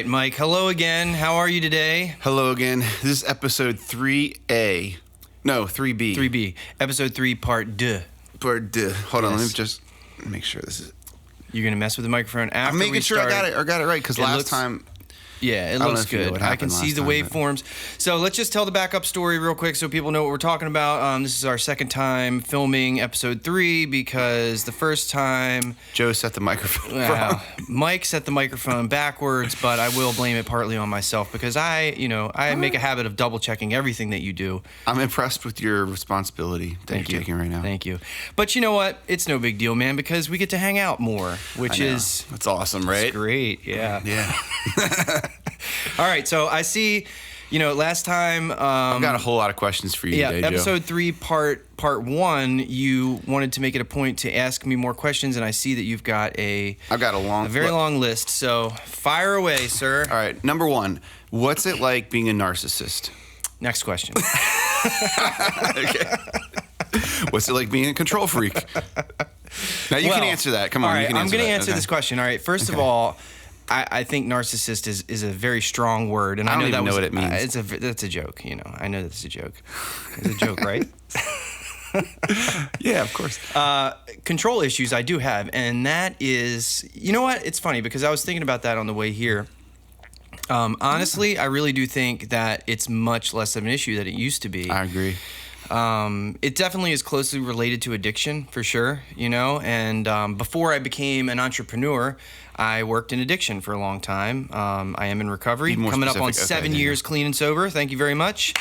right, Mike. Hello again. How are you today? Hello again. This is episode 3A. No, 3B. 3B. Episode 3, part 2. Part 2. Hold on, let me just make sure this is... You're going to mess with the microphone after I'm making sure I got it right, because last time... Yeah, it looks good. I can see the waveforms. So let's just tell the backup story real quick so people know what we're talking about. This is our second time filming episode 3 because the first time... Joe set the microphone wrong. Mike set the microphone backwards, but I will blame it partly on myself because I make a habit of double checking everything that you do. I'm impressed with your responsibility that you're taking right now. Thank you. But you know what? It's no big deal, man, because we get to hang out more, which is... That's awesome, right? It's great, yeah. Yeah. All right, so I see, last time... I've got a whole lot of questions for you today, Joe. Episode 3, part 1, you wanted to make it a point to ask me more questions, and I see that you've got a very long list, so fire away, sir. All right, number 1, what's it like being a narcissist? Next question. Okay. What's it like being a control freak? Now, you can answer that. Come on, you can answer that. I'm going to answer this question. All right, first of all... I think narcissist is a very strong word, and I don't even know what it means. That's a joke, I know that's a joke. It's a joke, right? Yeah, of course. Control issues I do have, and that is, you know what? It's funny because I was thinking about that on the way here. Honestly, I really do think that it's much less of an issue than it used to be. I agree. It definitely is closely related to addiction, for sure, and before I became an entrepreneur, I worked in addiction for a long time. I am in recovery, coming up on 7 years clean and sober. Thank you very much.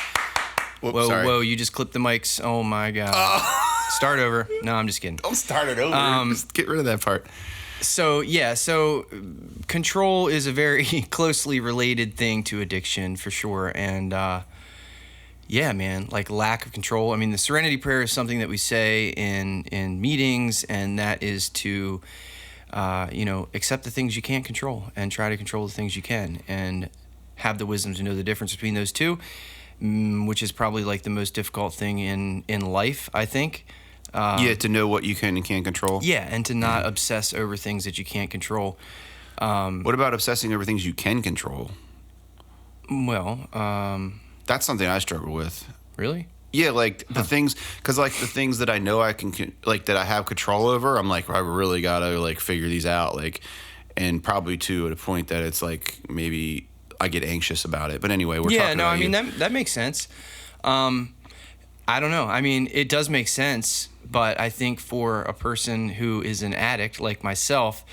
Whoa, you just clipped the mics. Oh, my God. Start over. No, I'm just kidding. Don't start it over. Just get rid of that part. So control is a very closely related thing to addiction, for sure, and... yeah, man, like lack of control. I mean, the Serenity Prayer is something that we say in meetings, and that is to, accept the things you can't control and try to control the things you can and have the wisdom to know the difference between those two, which is probably like the most difficult thing in life, I think. To know what you can and can't control. Yeah, and to not obsess over things that you can't control. What about obsessing over things you can control? Well... That's something I struggle with. Really? Yeah, like the things, because like the things that I know I can, like that I have control over, I'm like, I really gotta like figure these out, like, and probably too at a point that it's like maybe I get anxious about it. But anyway, we're talking about you. That makes sense. I don't know. I mean, it does make sense, but I think for a person who is an addict like myself,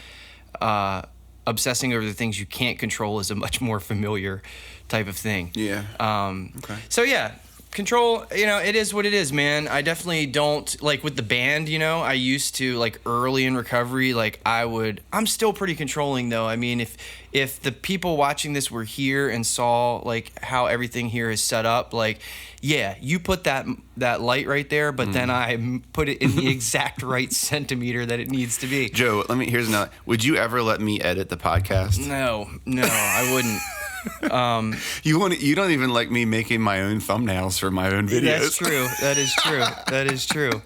obsessing over the things you can't control is a much more familiar type of thing. Yeah. Okay. So yeah, control, it is what it is, man. I definitely don't, like with the band, I used to, like early in recovery, like I'm still pretty controlling though. I mean, if the people watching this were here and saw like how everything here is set up, like, yeah, you put that light right there, but then I put it in the exact right centimeter that it needs to be. Joe, here's another. Would you ever let me edit the podcast? No, I wouldn't. You don't even like me making my own thumbnails for my own videos. That's true. That is true.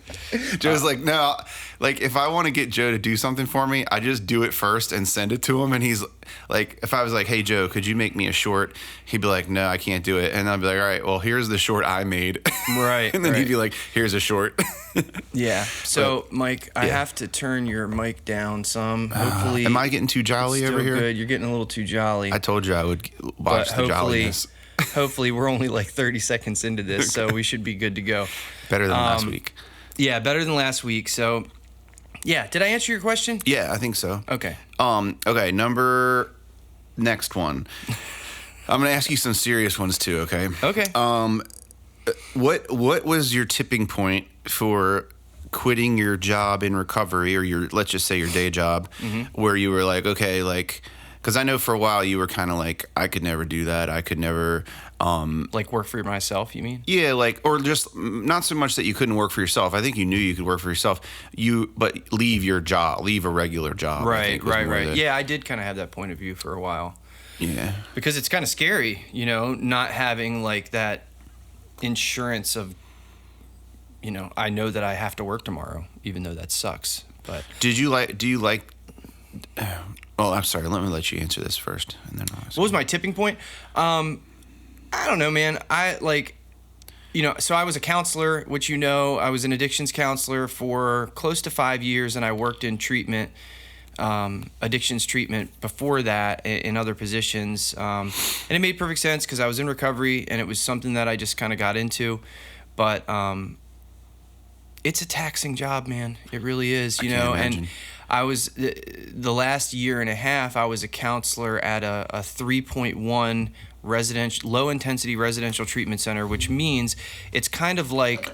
Joe's like, no, like if I want to get Joe to do something for me, I just do it first and send it to him. And he's like, if I was like, hey Joe, could you make me a short? He'd be like, no, I can't do it. And I'd be like, all right, well, here's the short I made. Right. And then he'd be like, here's a short. Yeah. So Mike, I have to turn your mic down some. Hopefully. Am I getting too jolly over here? Good. You're getting a little too jolly. I told you I would watch the jolliness. Hopefully we're only like 30 seconds into this, so we should be good to go. Better than last week. Yeah, better than last week. So, yeah. Did I answer your question? Yeah, I think so. Okay. Okay, next one. I'm going to ask you some serious ones too, okay? Okay. What was your tipping point for quitting your job in recovery, or let's just say your day job, where you were like, okay, like, because I know for a while you were kind of like, I could never do that. I could never... like work for myself, you mean? Yeah, like, or just not so much that you couldn't work for yourself. I think you knew you could work for yourself. But leave your job, leave a regular job. Right. Yeah, I did kind of have that point of view for a while. Yeah. Because it's kind of scary, not having like that insurance of, I know that I have to work tomorrow, even though that sucks. But do you like? Oh, I'm sorry. Let me let you answer this first, and then I'll ask. What was my tipping point? I don't know, man. So I was a counselor, which I was an addictions counselor for close to 5 years, and I worked in treatment, addictions treatment before that in other positions. And it made perfect sense because I was in recovery, and it was something that I just kind of got into. But it's a taxing job, man. It really is, I can't imagine. And I was the last year and a half. I was a counselor at a 3.1 low intensity residential treatment center, which means it's kind of like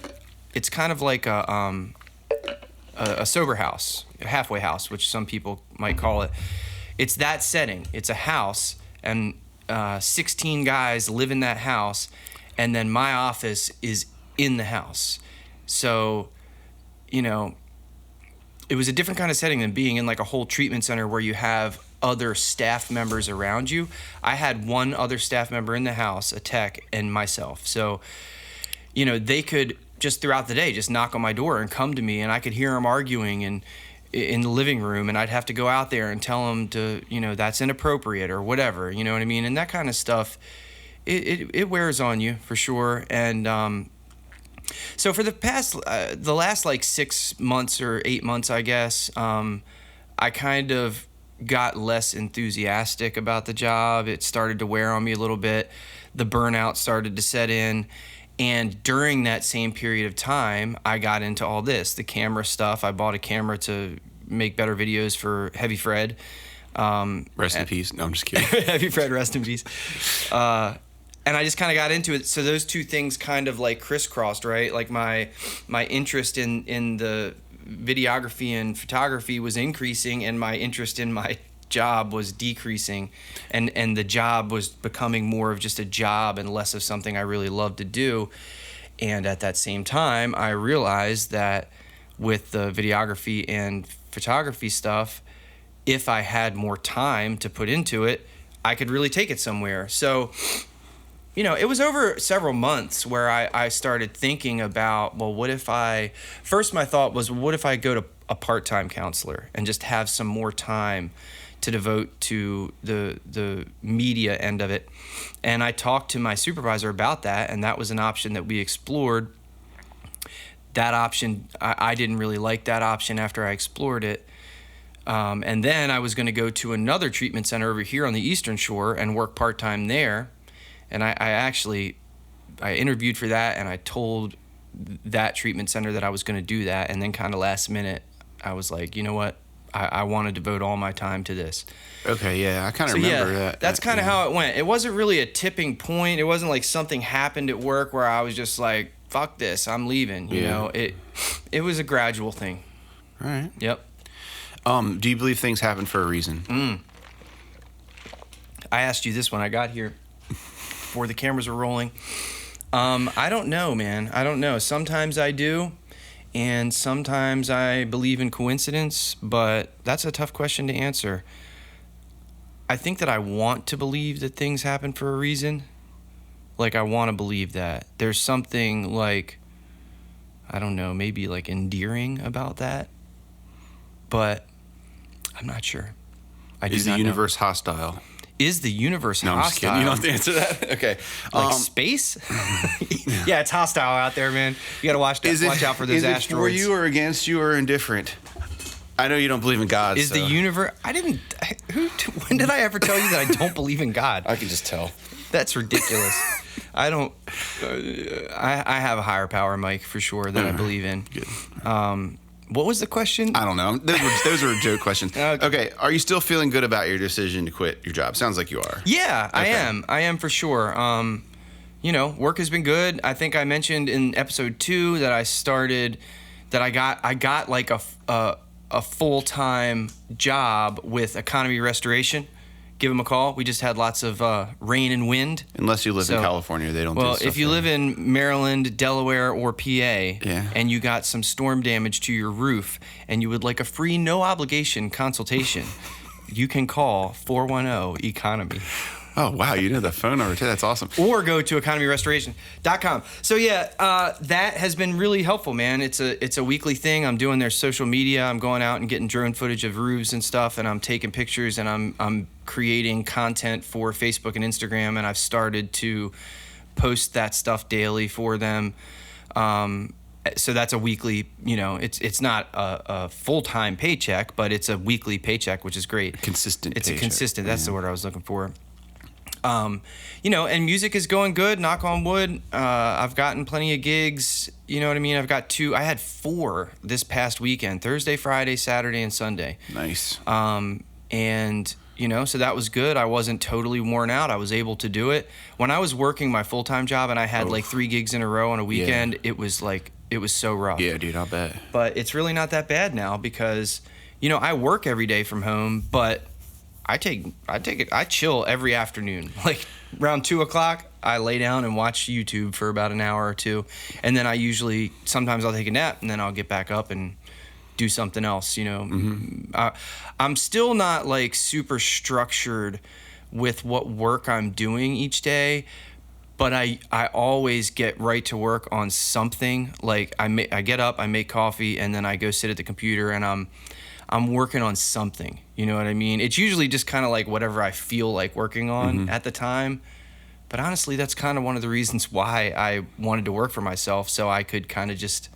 a sober house, a halfway house, which some people might call it. It's that setting. It's a house, and 16 guys live in that house, and then my office is in the house. So, it was a different kind of setting than being in like a whole treatment center where you have other staff members around you. I had one other staff member in the house, a tech, and myself. So, they could just throughout the day just knock on my door and come to me, and I could hear them arguing in the living room, and I'd have to go out there and tell them to, that's inappropriate or whatever, you know what I mean? And that kind of stuff, it wears on you for sure. And so for the last like 6 months or 8 months, I guess, I kind of got less enthusiastic about the job. It started to wear on me a little bit. The burnout started to set in. And during that same period of time, I got into all this, the camera stuff. I bought a camera to make better videos for Heavy Fred. Rest in peace. No, I'm just kidding. Heavy Fred, rest in peace. And I just kind of got into it. So those two things kind of like crisscrossed, right? Like my interest in the videography and photography was increasing, and my interest in my job was decreasing, and the job was becoming more of just a job and less of something I really loved to do. And at that same time, I realized that with the videography and photography stuff, if I had more time to put into it, I could really take it somewhere. So it was over several months where I started thinking about, well, first my thought was, what if I go to a part-time counselor and just have some more time to devote to the media end of it. And I talked to my supervisor about that, and that was an option that we explored. That option, I didn't really like that option after I explored it. And then I was going to go to another treatment center over here on the Eastern Shore and work part-time there. And I interviewed for that, and I told that treatment center that I was going to do that. And then kind of last minute, I was like, you know what? I want to devote all my time to this. Okay, yeah, I kind of remember that. That's kind of how it went. It wasn't really a tipping point. It wasn't like something happened at work where I was just like, fuck this, I'm leaving. You know, it was a gradual thing. All right. Yep. Do you believe things happen for a reason? I asked you this when I got here before the cameras were rolling. I don't know, man. I don't know. Sometimes I do. And sometimes I believe in coincidence, but that's a tough question to answer. I think that I want to believe that things happen for a reason. Like, I want to believe that. There's something like, I don't know, maybe like endearing about that. But I'm not sure. Is the universe hostile? Is the universe hostile? No, I'm just kidding. You don't have to answer that? Okay. Like space? Yeah, it's hostile out there, man. You got to watch out for those asteroids. Is it for you or against you or indifferent? I know you don't believe in God. The universe... When did I ever tell you that I don't believe in God? I can just tell. That's ridiculous. I don't... I have a higher power, Mike, for sure, that I believe in. Good. What was the question? I don't know. Those were joke questions. Okay. Are you still feeling good about your decision to quit your job? Sounds like you are. Yeah, okay. I am for sure. Work has been good. I think I mentioned in episode 2 that I got like a full-time job with Economy Restoration. Give them a call. We just had lots of rain and wind. Unless you live in California, they don't do stuff if you live in Maryland, Delaware, or PA, yeah, and you got some storm damage to your roof, and you would like a free, no-obligation consultation, you can call 410-ECONOMY. Oh, wow. You know the phone number too. That's awesome. Or go to economyrestoration.com. So yeah, that has been really helpful, man. It's a weekly thing. I'm doing their social media. I'm going out and getting drone footage of roofs and stuff, and I'm taking pictures, and I'm creating content for Facebook and Instagram, and I've started to post that stuff daily for them. So that's a weekly, it's not a full-time paycheck, but it's a weekly paycheck, which is great. Consistent It's paycheck. a consistent, that's the word I was looking for. And music is going good, knock on wood. I've gotten plenty of gigs, you know what I mean? I had 4 this past weekend, Thursday, Friday, Saturday, and Sunday. Nice. So that was good. I wasn't totally worn out. I was able to do it. When I was working my full-time job and I had like 3 gigs in a row on a weekend, it was so rough. Yeah, dude, I'll bet. But it's really not that bad now because, I work every day from home, but I chill every afternoon. Like around 2:00, I lay down and watch YouTube for about an hour or two. And then sometimes I'll take a nap and then I'll get back up and do something else, I'm still not like super structured with what work I'm doing each day, but I always get right to work on something. Like I get up, I make coffee, and then I go sit at the computer and I'm working on something. You know what I mean? It's usually just kind of like whatever I feel like working on at the time. But honestly, that's kind of one of the reasons why I wanted to work for myself, so I could kind of just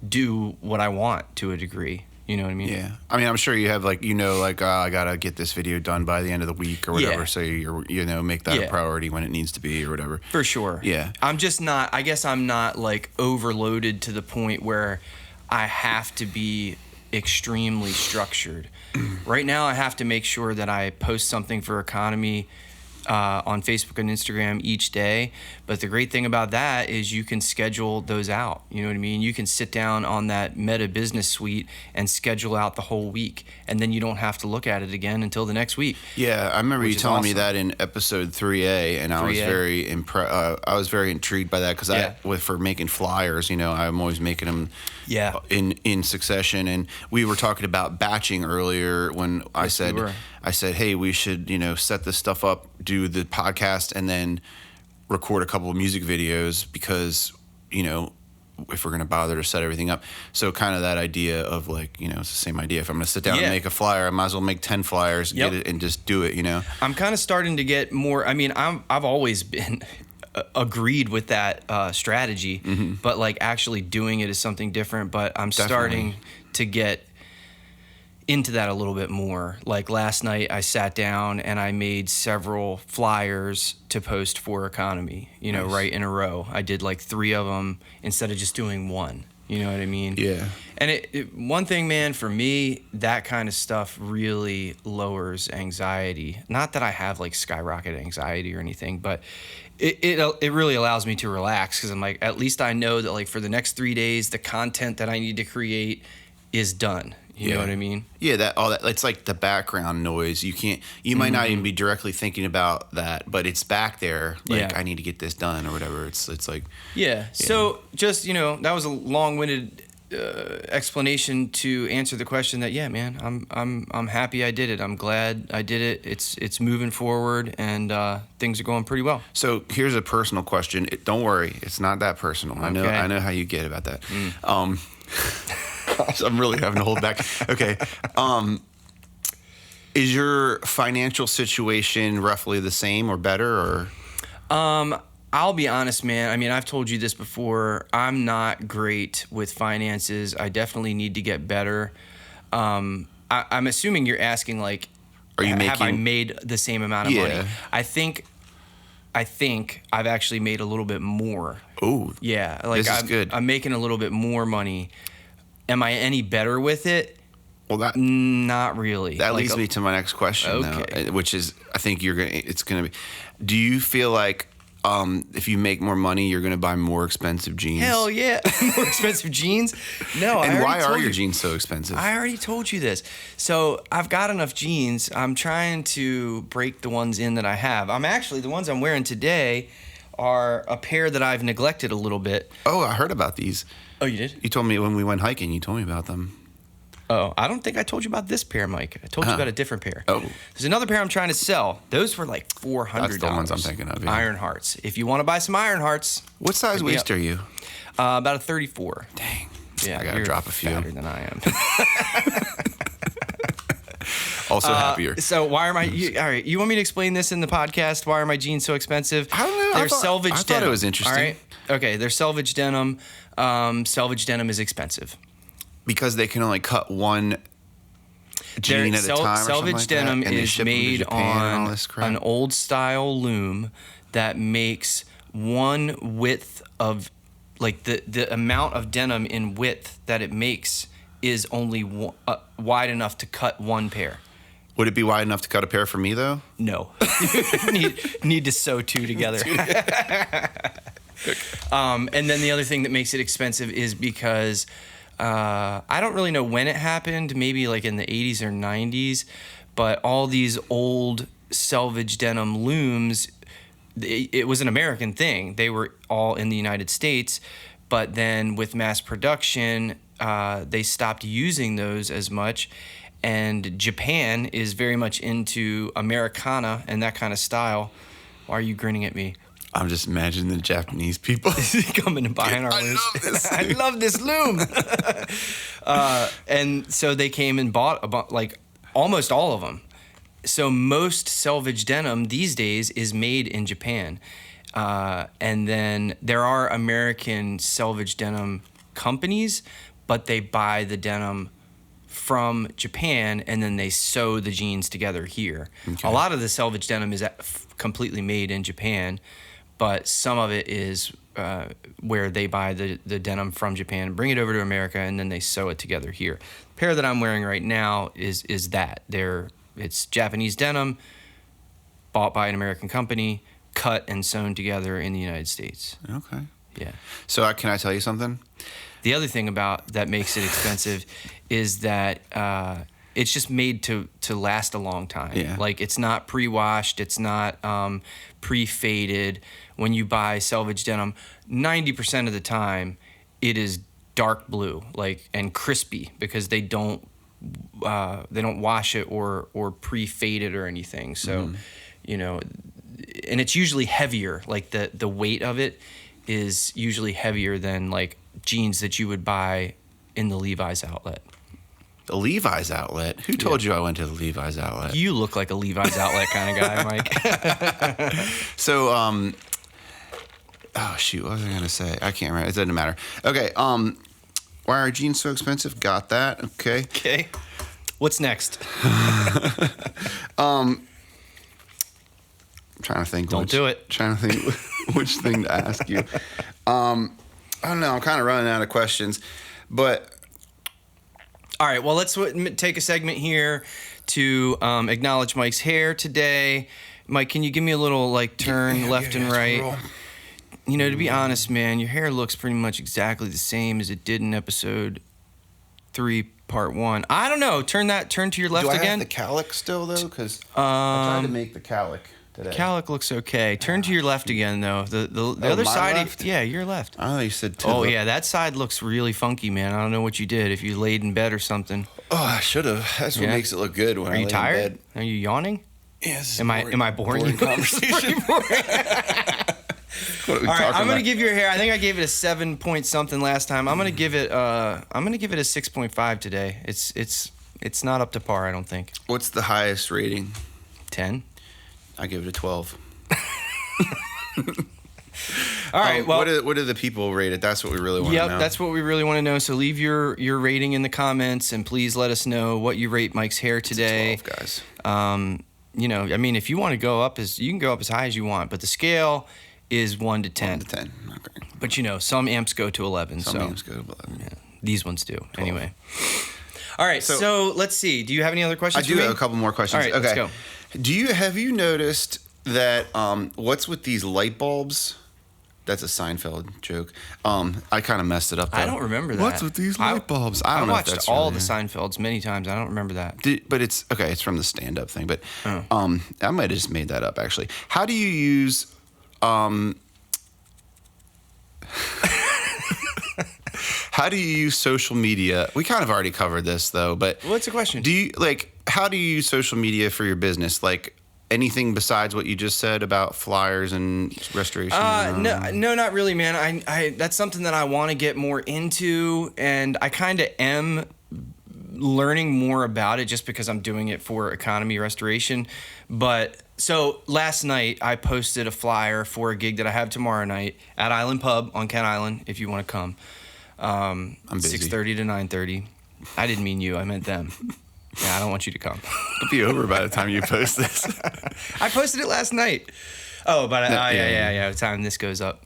do what I want to a degree. You know what I mean? Yeah. I mean, I'm sure you have I got to get this video done by the end of the week or whatever. Yeah. So make that a priority when it needs to be or whatever. For sure. Yeah. I'm just not, I guess I'm not like overloaded to the point where I have to be extremely structured. Right now I have to make sure that I post something for Economy on Facebook and Instagram each day. But the great thing about that is you can schedule those out. You know what I mean? You can sit down on that Meta Business Suite and schedule out the whole week, and then you don't have to look at it again until the next week. Yeah, I remember you telling me awesome. that in episode 3A, and I was very I was very intrigued by that because for making flyers, I'm always making them in succession. And we were talking about batching earlier when I said, hey, we should set this stuff up, do the podcast, and then record a couple of music videos because if we're going to bother to set everything up. So kind of that idea of it's the same idea. If I'm going to sit down and make a flyer, I might as well make 10 flyers, get it, and just do it, I'm kind of starting to get more, I've always been agreed with that strategy, but like actually doing it is something different. But I'm starting to get into that a little bit more. Like last night I sat down and I made several flyers to post for Economy, nice. Right in a row. I did like 3 of them instead of just doing 1. You know what I mean? Yeah. And one thing, man, for me, that kind of stuff really lowers anxiety. Not that I have like skyrocket anxiety or anything, but it really allows me to relax because I'm like, at least I know that like for the next 3 days, the content that I need to create is done. You know what I mean? Yeah, it's like the background noise. You might not even be directly thinking about that, but it's back there. Like I need to get this done or whatever. It's like So just that was a long-winded explanation to answer the question that man, I'm happy I did it. I'm glad I did it. It's moving forward and things are going pretty well. So here's a personal question. Don't worry, it's not that personal. I know how you get about that. Gosh, I'm really having to hold back. Okay. Is your financial situation roughly the same or better or? I'll be honest, man. I've told you this before. I'm not great with finances. I definitely need to get better. I'm assuming you're asking like, have I made the same amount of money? I think I've actually made a little bit more. Oh, yeah. Like this is good. I'm making a little bit more money. Am I any better with it? Well, not really. That leads me to my next question, though, which is, I think it's going to be, do you feel like if you make more money, you're going to buy more expensive jeans? Hell yeah. More expensive jeans? No. And why are your jeans so expensive? I already told you this. So I've got enough jeans. I'm trying to break the ones in that I have. The ones I'm wearing today are a pair that I've neglected a little bit. Oh, I heard about these. Oh, you did? You told me when we went hiking, you told me about them. Oh, I don't think I told you about this pair, Mike. I told you about a different pair. Oh. There's another pair I'm trying to sell. Those were like $400. That's the ones I'm thinking of, yeah. Iron Hearts. If you want to buy some Iron Hearts. What size waist are you? About a 34. Dang. Yeah, I got to you're drop a few. fatter than I am. Also happier. So why are my... all right, you want me to explain this in the podcast? Why are my jeans so expensive? I don't know. They're selvage denim. I thought it was interesting. All right? Okay, they're selvage denim. Selvage denim is expensive. Because they can only cut one jean at a time or Selvage something like denim that, and they is ship them to made Japan and all on this crap? an old style loom that makes one width of, like the amount of denim in width that it makes is only wide enough to cut one pair. Would it be wide enough to cut a pair for me, though? No. need to sew two together. And then the other thing that makes it expensive is because I don't really know when it happened, maybe like in the 80s or 90s, but all these old selvage denim looms, it was an American thing. They were all in the United States, but then with mass production, they stopped using those as much. And Japan is very much into Americana and that kind of style. Why are you grinning at me? I'm just imagining the Japanese people coming and buying our looms. I love this loom. And so they came and bought like almost all of them. So most selvage denim these days is made in Japan. And then there are American selvage denim companies, but they buy the denim from Japan and then they sew the jeans together here. Okay. A lot of the selvage denim is completely made in Japan, but some of it is where they buy the denim from Japan, bring it over to America, and then they sew it together here. The pair that I'm wearing right now is that. It's Japanese denim, bought by an American company, cut and sewn together in the United States. Okay. Yeah. So can I tell you something? The other thing about that makes it expensive is that it's just made to last a long time. Yeah. Like it's not pre-washed, it's not pre-faded. When you buy selvage denim, 90% of the time it is dark blue, like, and crispy because they don't wash it or pre-fade it or anything. So, you know, and it's usually heavier. Like the weight of it is usually heavier than like jeans that you would buy in the Levi's outlet. The Levi's outlet? Who told you I went to the Levi's outlet? You look like a Levi's outlet kind of guy, Mike. So, oh shoot, what was I gonna say? I can't remember. It doesn't matter. Okay. Why are jeans so expensive? Got that. Okay. Okay. What's next? I'm trying to think. Don't do it. Trying to think which thing to ask you. I don't know. I'm kind of running out of questions, but. All right. Well, let's take a segment here to acknowledge Mike's hair today. Mike, can you give me a little like turn left and right? Twirl. You know, to be honest, man, your hair looks pretty much exactly the same as it did in episode 3, part 1. I don't know. Turn to your left again. Do I have the cowlick still though? Because I tried to make the cowlick today. Cowlick looks okay. Turn to your left again though. The other side. Left? Yeah, your left. I thought you said. Yeah, that side looks really funky, man. I don't know what you did. If you laid in bed or something. Oh, I should have. That's what makes it look good when I lay in bed. Are you tired? Are you yawning? Yes. Am I boring you? Conversation. All right, I'm gonna give your hair. I think I gave it a 7 point something last time. I'm gonna give it a 6.5 today. It's not up to par, I don't think. What's the highest rating? 10. I give it a 12. All right. Well, what do the people rate it? That's what we really want to know. Yep, that's what we really want to know. So leave your rating in the comments, and please let us know what you rate Mike's hair today. It's a 12, guys. You know, I mean, if you want to go up, you can go up as high as you want, but the scale is 1 to 10. 1 to 10. Okay. But you know, some amps go to 11. Some amps go to 11. Yeah, these ones do. 12. Anyway. All right. So let's see. Do you have any other questions? I do have a couple more questions. All right. Okay. Let's go. Have you noticed that what's with these light bulbs? That's a Seinfeld joke. I kind of messed it up though. I don't remember that. What's with these light bulbs? I don't know if that's watched all the Seinfelds many times. I don't remember that. But it's okay. It's from the stand-up thing. But I might have just made that up actually. How do you use How do you use social media? We kind of already covered this though, but What's the question? How do you use social media for your business? Like anything besides what you just said about flyers and restoration? No, not really, man. I that's something that I want to get more into, and I kind of am learning more about it just because I'm doing it for economy restoration. But so last night I posted a flyer for a gig that I have tomorrow night at Island Pub on Kent Island. If you want to come, I'm busy. 6:30 to 9:30. I didn't mean you. I meant them. Yeah, I don't want you to come. It'll be over by the time you post this. I posted it last night. Oh, but yeah. By the time this goes up.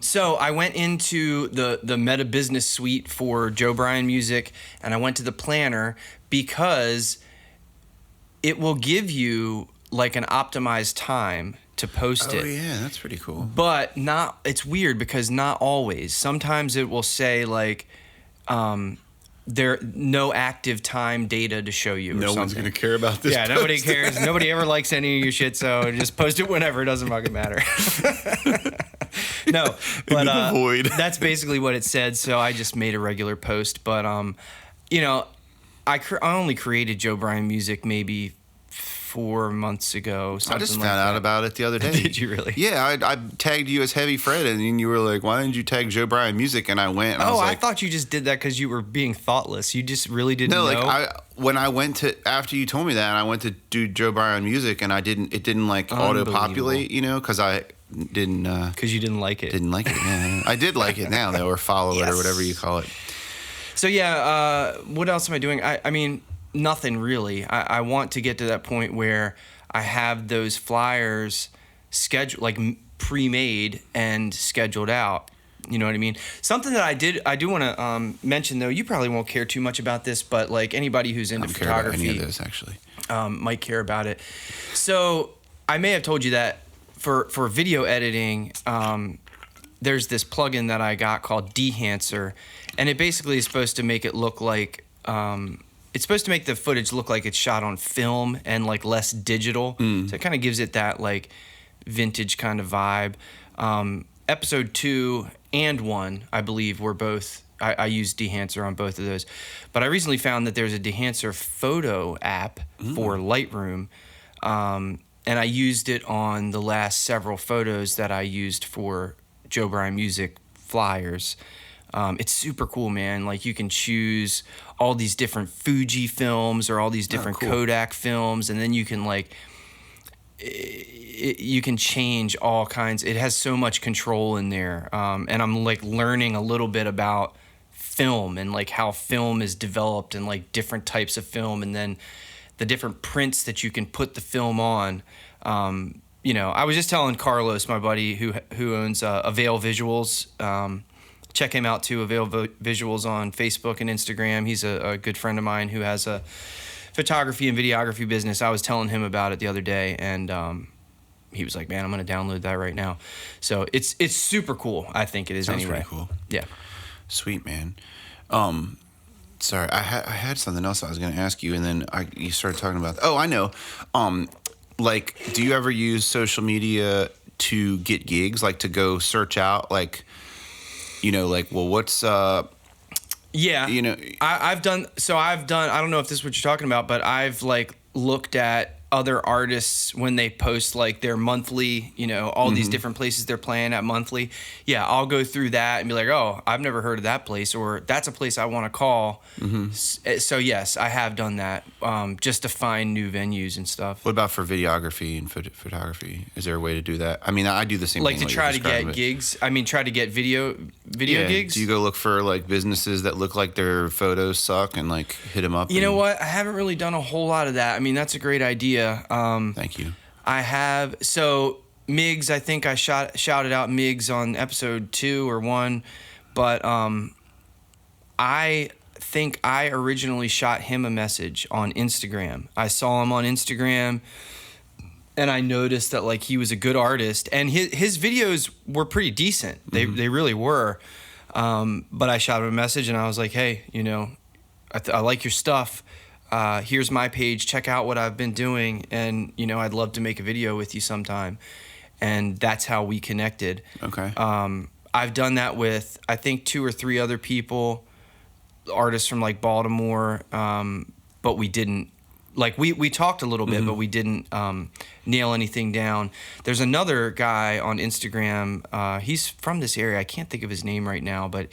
So I went into the Meta Business Suite for Joe Bryan Music, and I went to the planner because it will give you like an optimized time to post it. Oh yeah, that's pretty cool. But it's weird because not always. Sometimes it will say like there no active time data to show you. No one's gonna care about this. Yeah, post. Nobody cares. Nobody ever likes any of your shit, so just post it whenever. It doesn't fucking matter. No, but void. That's basically what it said. So I just made a regular post. But you know, I only created Joe Bryan Music maybe 4 months ago. I just found out about it the other day. Did you really? Yeah, I tagged you as Heavy Fred, and then you were like, "Why didn't you tag Joe Bryan Music?" And I went. And I was like, I thought you just did that because you were being thoughtless. You just really didn't know. No, like when I went to after you told me that, and I went to do Joe Bryan Music, and it didn't like auto populate, you know, because I didn't. Because you didn't like it. Didn't like it. Yeah, I did like it now though, or follow it or whatever you call it. So yeah, what else am I doing? I mean, nothing really. I want to get to that point where I have those flyers scheduled, like pre-made and scheduled out. You know what I mean? Something that I do want to mention though. You probably won't care too much about this, but like anybody who's into photography, care about any of this actually, might care about it. So I may have told you that for video editing, there's this plugin that I got called Dehancer, and it basically is supposed to make it look like. It's supposed to make the footage look like it's shot on film and like less digital. So it kind of gives it that like vintage kind of vibe. Episode 2 and 1, I believe, were both. I used Dehancer on both of those, but I recently found that there's a Dehancer photo app for Lightroom, and I used it on the last several photos that I used for Joe Bryan Music flyers. It's super cool, man. Like you can choose all these different Fuji films or all these different Kodak films, and then you can like you can change all kinds. It has so much control in there, and I'm like learning a little bit about film and like how film is developed and like different types of film, and then the different prints that you can put the film on. You know, I was just telling Carlos, my buddy who owns Avail Visuals. Check him out too, Avail Visuals on Facebook and Instagram. He's a good friend of mine who has a photography and videography business. I was telling him about it the other day, and he was like, "Man, I'm going to download that right now." So it's super cool. I think it is. Sounds anyway. Pretty cool. Yeah. Sweet, man. Sorry, I had something else I was going to ask you, and then you started talking about. Oh, I know. Like, do you ever use social media to get gigs? Like to go search out like. You know, like, well, what's, yeah, you know, I've done, I don't know if this is what you're talking about, but I've like looked at other artists when they post like their monthly, you know, all these different places they're playing at monthly. Yeah, I'll go through that and be like, oh, I've never heard of that place, or that's a place I want to call. So yes, I have done that, just to find new venues and stuff. What about for videography and photography? Is there a way to do that? I mean, I do the same like thing. To try to get gigs. I mean, try to get video gigs. Do you go look for like businesses that look like their photos suck and like hit them up? You know what? I haven't really done a whole lot of that. I mean, that's a great idea. Thank you. I have. So Migs, I think I shouted out Migs on episode 2 or 1, but I think I originally shot him a message on Instagram. I saw him on Instagram, and I noticed that like he was a good artist, and his videos were pretty decent. They really were. But I shot him a message, and I was like, hey, you know, I like your stuff. Here's my page. Check out what I've been doing, and you know, I'd love to make a video with you sometime. And that's how we connected. Okay. I've done that with, I think, 2 or 3 other people, artists from like Baltimore, but we didn't, like we talked a little bit, but we didn't nail anything down. There's another guy on Instagram, he's from this area, I can't think of his name right now, but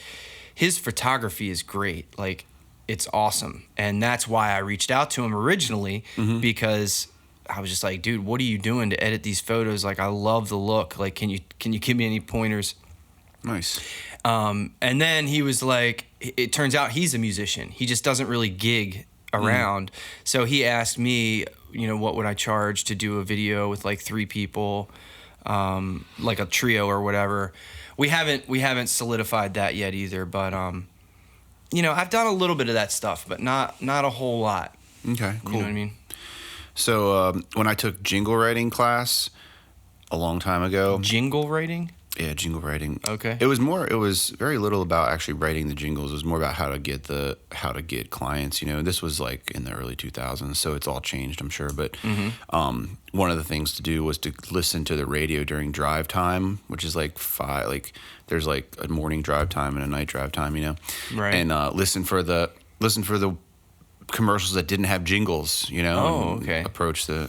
his photography is great. Like, it's awesome. And that's why I reached out to him originally, because I was just like, dude, what are you doing to edit these photos? Like, I love the look. Like, can you give me any pointers? Nice. And then he was like, it turns out he's a musician. He just doesn't really gig around. So he asked me, you know, what would I charge to do a video with like 3 people, like a trio or whatever. We haven't solidified that yet either, but you know, I've done a little bit of that stuff, but not a whole lot. Okay, cool. You know what I mean? So when I took jingle writing class a long time ago. Jingle writing? Yeah, jingle writing. Okay. It was very little about actually writing the jingles. It was more about how to get clients. You know, this was like in the early 2000s, so it's all changed, I'm sure. But one of the things to do was to listen to the radio during drive time, which is like there's like a morning drive time and a night drive time, you know, Right. And listen for the commercials that didn't have jingles, you know. Oh, and okay.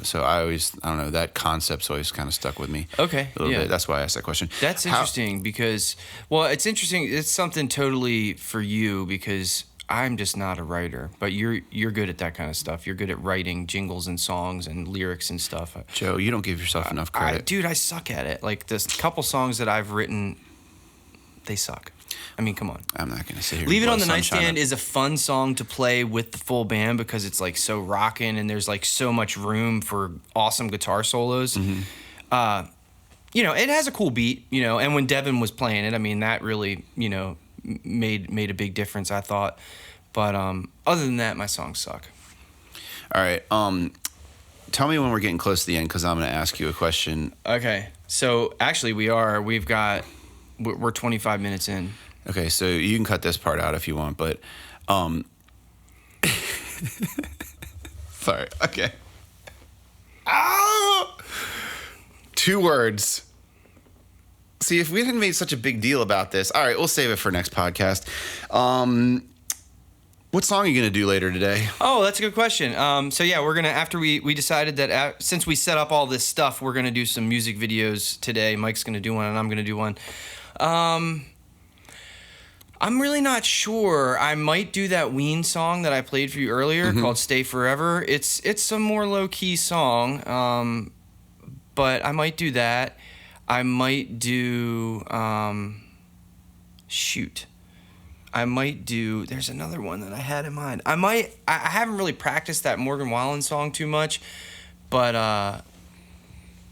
So I don't know, that concept's always kind of stuck with me. Okay, A little yeah. bit. That's why I asked that question. That's interesting because, well, it's interesting. It's something totally for you because I'm just not a writer, but you're good at that kind of stuff. You're good at writing jingles and songs and lyrics and stuff. Joe, you don't give yourself enough credit. Dude, I suck at it. Like, this couple songs that I've written, they suck. I mean, come on. I'm not going to sit here. Leave It and on the blow sunshine Nightstand up. is a fun song to play with the full band because it's like so rocking and there's like so much room for awesome guitar solos. You know, it has a cool beat, you know, and when Devin was playing it, I mean, that really, you know, made a big difference, I thought. But other than that, my songs suck. All right. Tell me when we're getting close to the end because I'm going to ask you a question. Okay. So actually we're 25 minutes in. Okay, so you can cut this part out if you want, but sorry. Okay. Ah! 2 words. See, if we hadn't made such a big deal about this, all right, we'll save it for next podcast. What song are you going to do later today? Oh, that's a good question. So yeah, we're gonna, after we decided that since we set up all this stuff, we're gonna do some music videos today. Mike's gonna do one and I'm gonna do one. I'm really not sure. I might do that Ween song that I played for you earlier called "Stay Forever." It's a more low key song, but I might do that. I might do there's another one that I had in mind. I haven't really practiced that Morgan Wallen song too much, but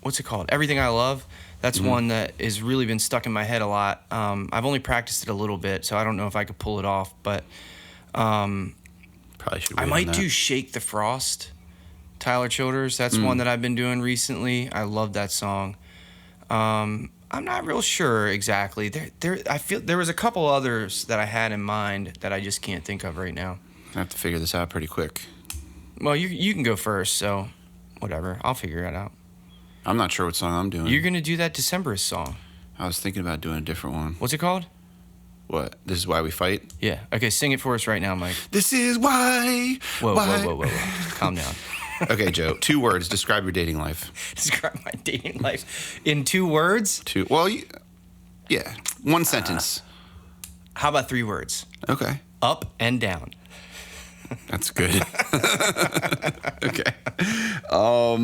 what's it called? Everything I Love. That's one that has really been stuck in my head a lot. I've only practiced it a little bit, so I don't know if I could pull it off, but Probably should wait I might on that. do Shake the Frost, Tyler Childers. That's one that I've been doing recently. I love that song. I'm not real sure exactly. I feel there was a couple others that I had in mind that I just can't think of right now. I have to figure this out pretty quick. Well, you can go first, so whatever. I'll figure it out. I'm not sure what song I'm doing. You're gonna do that Decemberist song. I was thinking about doing a different one. What's it called? What? This is why we fight? Yeah. Okay, sing it for us right now, Mike. This is why. Whoa. Calm down. Okay, Joe. 2 words. Describe your dating life. Describe my dating life in 2 words. Yeah. 1 sentence. How about 3 words? Okay. Up and down. That's good. Okay. I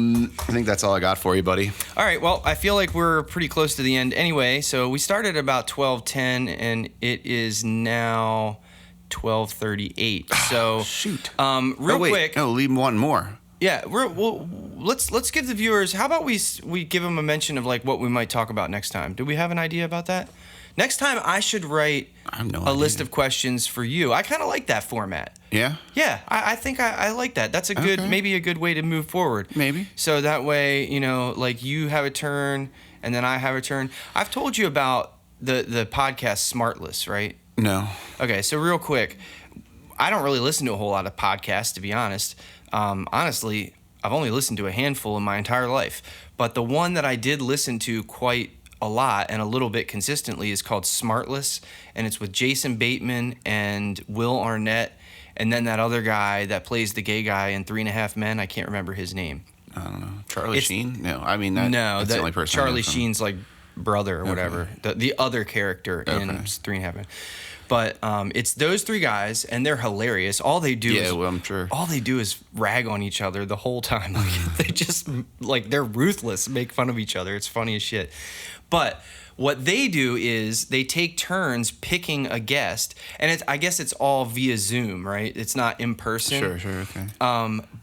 think that's all I got for you, buddy. All right. Well, I feel like we're pretty close to the end anyway. So we started about 12:10, and it is now 12:38. So Shoot. real quick. No, leave 1 more. Yeah. Let's give the viewers. How about we give them a mention of like what we might talk about next time? Do we have an idea about that? Next time, I should write a list of questions for you. I kind of like that format. Yeah? Yeah, I think I like that. That's maybe a good way to move forward. Maybe. So that way, you know, like you have a turn and then I have a turn. I've told you about the podcast Smartless, right? No. Okay, so real quick, I don't really listen to a whole lot of podcasts, to be honest. Honestly, I've only listened to a handful in my entire life. But the one that I did listen to quite a lot and a little bit consistently is called Smartless, and it's with Jason Bateman and Will Arnett, and then that other guy that plays the gay guy in 3.5 Men. I can't remember his name. I don't know. Charlie Sheen? No, I mean that's the only person. Charlie Sheen's like brother or whatever. The other character in 3.5 Men. But it's those three guys, and they're hilarious. All they do I'm sure. All they do is rag on each other the whole time. Like, they just they're ruthless, make fun of each other. It's funny as shit. But what they do is they take turns picking a guest, and I guess it's all via Zoom, right? It's not in person. Sure, okay.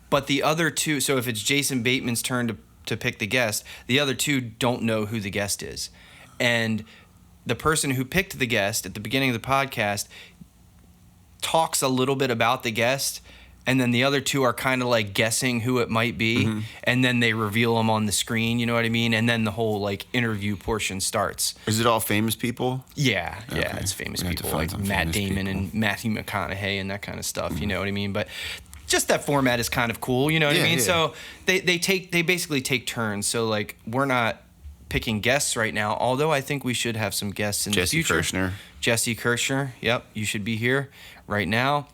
But the other two, so if it's Jason Bateman's turn to pick the guest, the other two don't know who the guest is. And the person who picked the guest at the beginning of the podcast talks a little bit about the guest, and then the other two are kind of like guessing who it might be, and then they reveal them on the screen, you know what I mean? And then the whole like interview portion starts. Is it all famous people? Yeah, Okay. it's famous We have to people find like some Matt famous Damon people. and Matthew McConaughey and that kind of stuff, you know what I mean? But just that format is kind of cool, you know what I mean? Yeah. So they basically take turns. So like we're not picking guests right now, although I think we should have some guests in the future. Jesse Kirshner, yep, you should be here right now.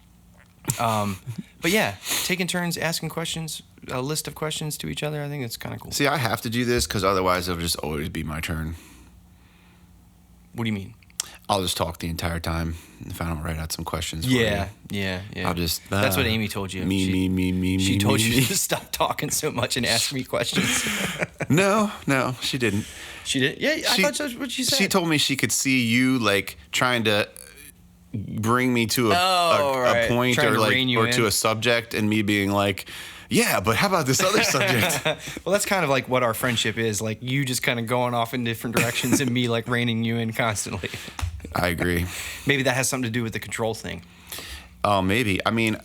But yeah, taking turns asking questions, a list of questions to each other. I think it's kind of cool. See, I have to do this because otherwise it'll just always be my turn. What do you mean? I'll just talk the entire time if I don't write out some questions for you. Yeah. I'll just... That's what Amy told you. Me. She told you to stop talking so much and ask me questions. No, she didn't. She did? Yeah, I thought that's what she said. She told me she could see you, like, trying to bring me to a point Trying or to like rein you or in. to a subject, and me being like, yeah, but how about this other subject? Well, that's kind of like what our friendship is. Like, you just kind of going off in different directions and me, like, reining you in constantly. I agree. Maybe that has something to do with the control thing. Oh, maybe. I mean,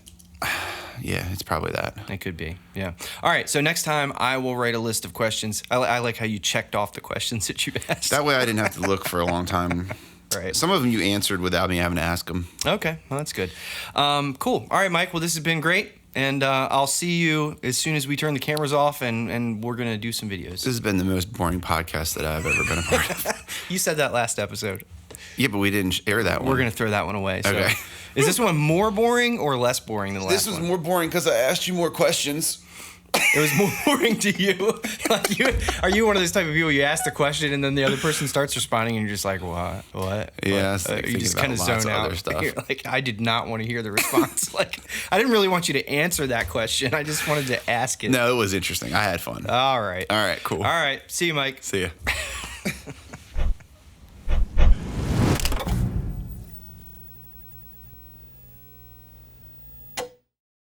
yeah, it's probably that. It could be, yeah. All right, so next time I will write a list of questions. I like how you checked off the questions that you asked. That way I didn't have to look for a long time. Right. Some of them you answered without me having to ask them. Okay, well, that's good. Cool. All right, Mike, well, this has been great. And I'll see you as soon as we turn the cameras off, and we're going to do some videos. This has been the most boring podcast that I've ever been a part of. You said that last episode. Yeah, but we didn't air that one. We're going to throw that one away. So. Okay. Is this one more boring or less boring than the last one? This was more boring because I asked you more questions. It was more boring to you. Like, are you one of those type of people, you ask the question and then the other person starts responding and you're just like, what? Yeah, You just kind of zone out. Other stuff. You're like, I did not want to hear the response. Like, I didn't really want you to answer that question. I just wanted to ask it. No, it was interesting. I had fun. All right. All right, cool. All right. See you, Mike. See ya.